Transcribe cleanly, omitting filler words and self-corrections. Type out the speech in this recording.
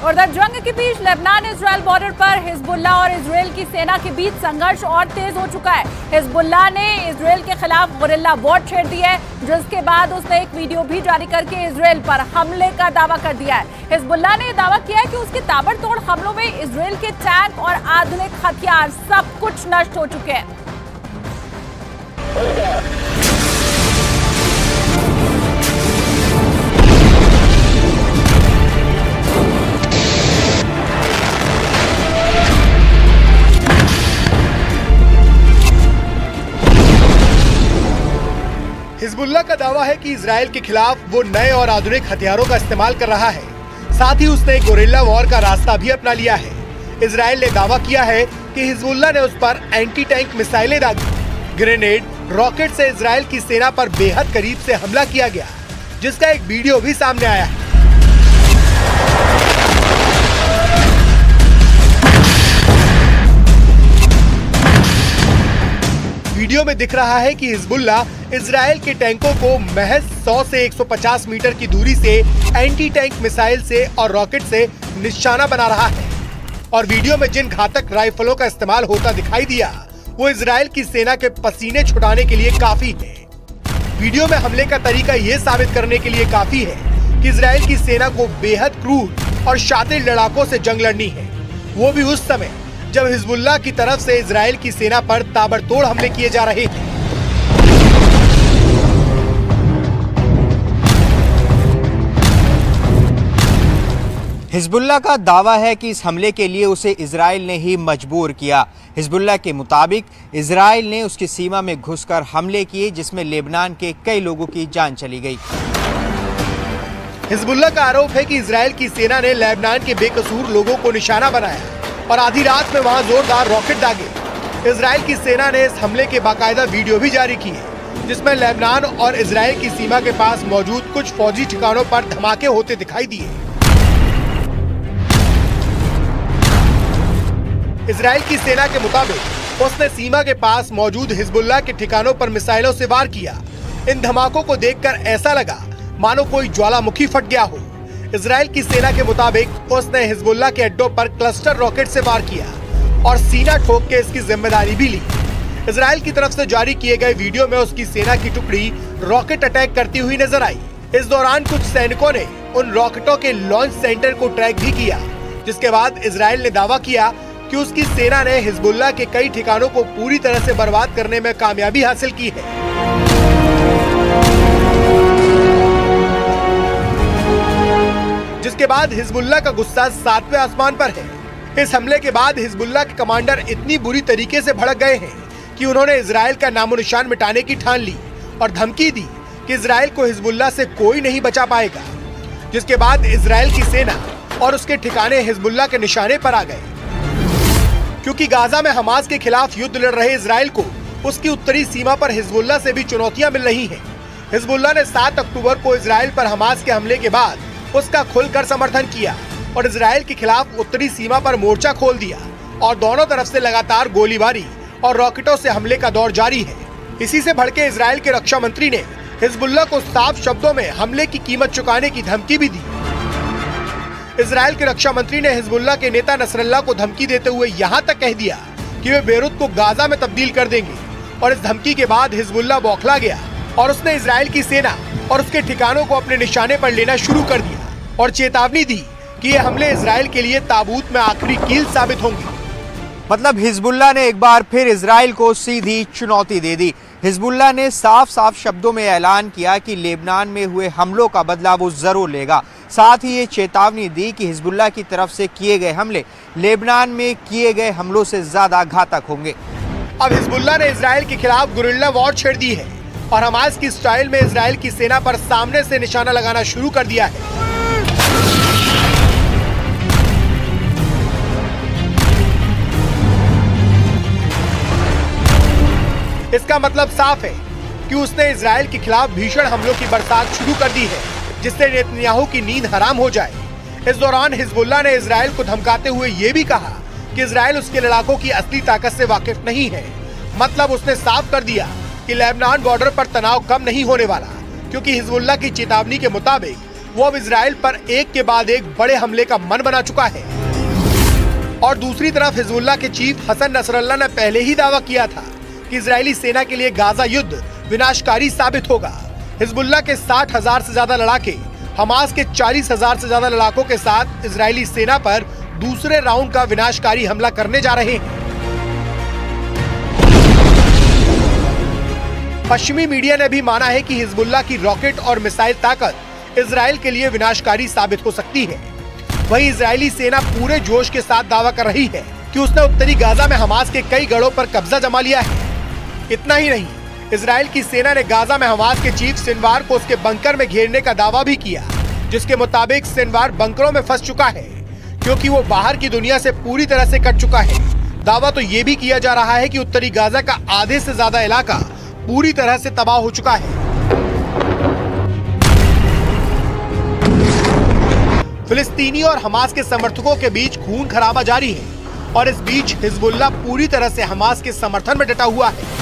और उधर जंग के बीच लेबनान इजराइल बॉर्डर पर हिजबुल्लाह और इजराइल की सेना के बीच संघर्ष और तेज हो चुका है। हिजबुल्लाह ने इजराइल के खिलाफ गुरिल्ला वॉर छेड़ दी है, जिसके बाद उसने एक वीडियो भी जारी करके इजराइल पर हमले का दावा कर दिया है। हिजबुल्लाह ने दावा किया है कि उसके ताबड़तोड़ हमलों में इजराइल के टैंक और आधुनिक हथियार सब कुछ नष्ट हो चुके हैं। हिजबुल्लाह का दावा है कि इजराइल के खिलाफ वो नए और आधुनिक हथियारों का इस्तेमाल कर रहा है। साथ ही उसने गोरिल्ला वॉर का रास्ता भी अपना लिया है। इजराइल ने दावा किया है कि हिजबुल्लाह ने उस पर एंटी टैंक मिसाइलें दागी। ग्रेनेड, रॉकेट से इजराइल की सेना पर बेहद करीब से हमला किया गया, जिसका एक वीडियो भी सामने आया है। वीडियो में दिख रहा है कि हिजबुल्लाह इजराइल के टैंकों को महज 100 से 150 मीटर की दूरी से एंटी टैंक मिसाइल से और रॉकेट से निशाना बना रहा है। और वीडियो में जिन घातक राइफलों का इस्तेमाल होता दिखाई दिया, वो इजराइल की सेना के पसीने छुड़ाने के लिए काफी है। वीडियो में हमले का तरीका ये साबित करने के लिए काफी है कि इजराइल की सेना को बेहद क्रूर और शातिर लड़ाकों से जंग लड़नी है, वो भी उस समय जब हिजबुल्लाह की तरफ से इजराइल की सेना पर ताबड़तोड़ हमले किए जा रहे थे। हिजबुल्लाह का दावा है कि इस हमले के लिए उसे इजराइल ने ही मजबूर किया। हिजबुल्लाह के मुताबिक इजराइल ने उसकी सीमा में घुसकर हमले किए, जिसमें लेबनान के कई लोगों की जान चली गई। हिजबुल्लाह का आरोप है कि इजराइल की सेना ने लेबनान के बेकसूर लोगों को निशाना बनाया और आधी रात में वहां जोरदार रॉकेट दागे। इजराइल की सेना ने इस हमले के बाकायदा वीडियो भी जारी किए, जिसमें लेबनान और इजराइल की सीमा के पास मौजूद कुछ फौजी ठिकानों पर धमाके होते दिखाई दिए। इजराइल की सेना के मुताबिक उसने सीमा के पास मौजूद हिजबुल्लाह के ठिकानों पर मिसाइलों से वार किया। इन धमाकों को देखकर ऐसा लगा मानो कोई ज्वालामुखी फट गया हो। इजराइल की सेना के मुताबिक उसने हिजबुल्लाह के अड्डों पर क्लस्टर रॉकेट से वार किया और सीना ठोक के इसकी जिम्मेदारी भी ली। इजराइल की तरफ से जारी किए गए वीडियो में उसकी सेना की टुकड़ी रॉकेट अटैक करती हुई नजर आई। इस दौरान कुछ सैनिकों ने उन रॉकेटों के लॉन्च सेंटर को ट्रैक भी किया, जिसके बाद इजराइल ने दावा किया कि उसकी सेना ने हिजबुल्लाह के कई ठिकानों को पूरी तरह से बर्बाद करने में कामयाबी हासिल की है। जिसके बाद हिजबुल्लाह का गुस्सा 7वें आसमान पर है। इस हमले के बाद हिजबुल्लाह के कमांडर इतनी बुरी तरीके से भड़क गए हैं कि उन्होंने इजराइल का नामो निशान मिटाने की ठान ली और धमकी दी कि इजराइल को हिजबुल्लाह से कोई नहीं बचा पाएगा। जिसके बाद इजराइल की सेना और उसके ठिकाने हिजबुल्लाह के निशाने पर आ गए। क्योंकि गाजा में हमास के खिलाफ युद्ध लड़ रहे इजराइल को उसकी उत्तरी सीमा पर हिजबुल्लाह से भी चुनौतियां मिल रही हैं। हिजबुल्लाह ने 7 अक्टूबर को इजराइल पर हमास के हमले के बाद उसका खुलकर समर्थन किया और इजराइल के खिलाफ उत्तरी सीमा पर मोर्चा खोल दिया और दोनों तरफ से लगातार गोलीबारी और रॉकेटों से हमले का दौर जारी है। इसी से भड़के इजराइल के रक्षा मंत्री ने हिजबुल्लाह को साफ शब्दों में हमले की कीमत चुकाने की धमकी भी दी। इजराइल के रक्षा मंत्री ने हिजबुल्लाह के नेता नसरल्लाह को धमकी देते हुए यहाँ तक कह दिया कि वे बेरूत को गाजा में तब्दील कर देंगे। और इस धमकी के बाद हिजबुल्लाह बौखला गया और उसने इजराइल की सेना और उसके ठिकानों को अपने निशाने पर लेना शुरू कर दिया और चेतावनी दी कि ये हमले इजराइल के लिए ताबूत में आखिरी कील साबित होंगे। मतलब हिजबुल्लाह ने एक बार फिर इजराइल को सीधी चुनौती दे दी। हिजबुल्लाह ने साफ साफ शब्दों में ऐलान किया कि लेबनान में हुए हमलों का बदला वो जरूर लेगा। साथ ही ये चेतावनी दी कि हिजबुल्लाह की तरफ से किए गए हमले लेबनान में किए गए हमलों से ज्यादा घातक होंगे। अब हिजबुल्लाह ने इजराइल के खिलाफ गुरिल्ला वॉर छेड़ दी है और हमास की स्टाइल में इजराइल की सेना पर सामने से निशाना लगाना शुरू कर दिया है। इसका मतलब साफ है कि उसने इजराइल के खिलाफ भीषण हमलों की बरसात शुरू कर दी है, जिससे नेतन्याहू की नींद हराम हो जाए। इस दौरान हिजबुल्लाह ने इजराइल को धमकाते हुए ये भी कहा कि इजराइल उसके लड़ाकों की असली ताकत से वाकिफ नहीं है। मतलब उसने साफ कर दिया कि लेबनान बॉर्डर पर तनाव कम नहीं होने वाला, क्योंकि हिजबुल्लाह की चेतावनी के मुताबिक वो अब इजराइल पर एक के बाद एक बड़े हमले का मन बना चुका है। और दूसरी तरफ हिजबुल्लाह के चीफ हसन नसरल्लाह ने पहले ही दावा किया था कि इजरायली सेना के लिए गाजा युद्ध विनाशकारी साबित होगा। हिजबुल्लाह के 60,000 से ज्यादा लड़ाके हमास के 40,000 से ज्यादा लड़ाकों के साथ इजरायली सेना पर दूसरे राउंड का विनाशकारी हमला करने जा रहे हैं। पश्चिमी मीडिया ने भी माना है कि हिजबुल्लाह की रॉकेट और मिसाइल ताकत इजराइल के लिए विनाशकारी साबित हो सकती है। वहीं इजरायली सेना पूरे जोश के साथ दावा कर रही है कि उसने उत्तरी गाजा में हमास के कई गढ़ों पर कब्जा जमा लिया है। इतना ही नहीं, इजराइल की सेना ने गाजा में हमास के चीफ सिनवार को उसके बंकर में घेरने का दावा भी किया, जिसके मुताबिक सिनवार बंकरों में फंस चुका है क्योंकि वो बाहर की दुनिया से पूरी तरह से कट चुका है। दावा तो ये भी किया जा रहा है कि उत्तरी गाजा का आधे से ज्यादा इलाका पूरी तरह से तबाह हो चुका है। फिलिस्तीनी और हमास के समर्थकों के बीच खून खराबा जारी है और इस बीच हिजबुल्लाह पूरी तरह से हमास के समर्थन में डटा हुआ है।